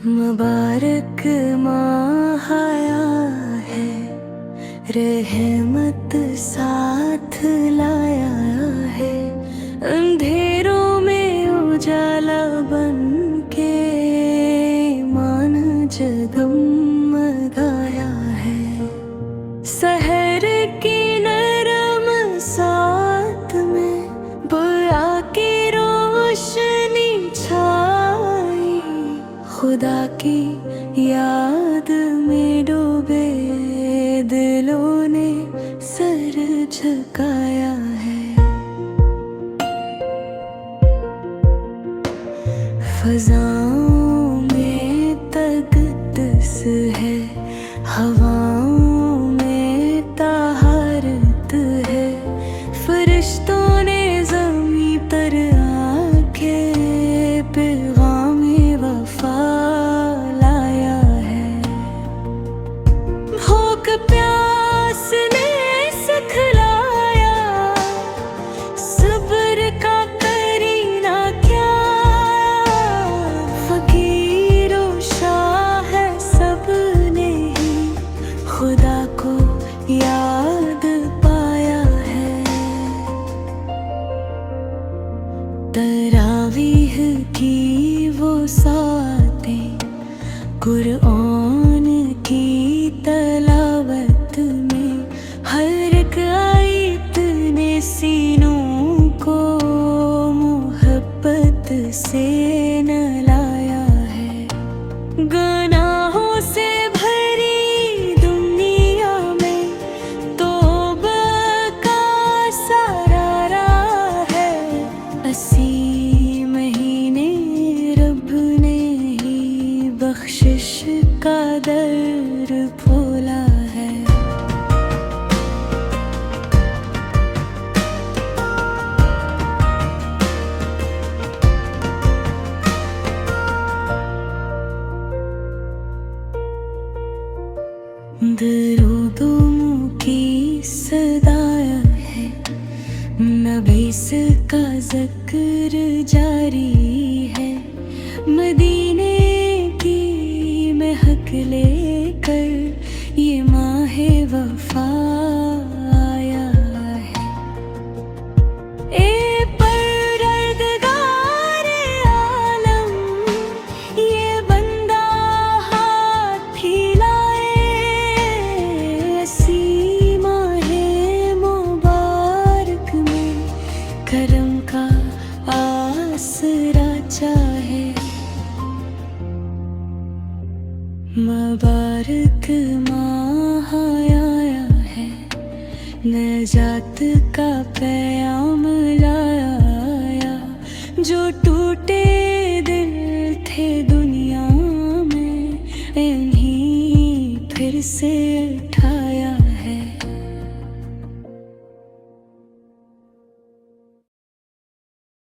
मुबारक माह आया है, रहमत साथ लाया है। अंधेरों में उजाला बन के ईमान जगमगाया है। सहर की नरम साथ में बया की रोशनी छाई। खुदा की याद में डूबे दिलों ने सर झुकाया है। फ़ज़ाओं में तक़द्दुस है, हवाओं में तहारत है। फ़रिश्तों ने ज़मीं पर आके पैग़ामे वफ़ा लाया है। भूख प्यास ने सिखलाया, सब्र का करीना क्या। फ़कीर और शाह है सबने ही खुदा को याद पाया है। तरावीह की वो सातें कुरआन की तलावत में, हर एक आयत ने सीनों को मोहब्बत से नहलाया है। गुनाहों से भरी दुनिया में तौबा का सरारा है। 80 महीने रब ने ही बख्शिश का दर खोला है। दरूदों की सदाया है, नबीस का ज़िक्र जारी है। मदीने की महक लेकर ये माहे वफ़ा आया है। ए परवरदिगारे आलम, ये बंदा हाथ हिलाए। इसी माहे मुबारक में करम का आसरा चाहे। मुबारक माह आया है, नजात का पैगाम लाया। जो टूटे दिल थे दुनिया में, इन्हीं फिर से उठा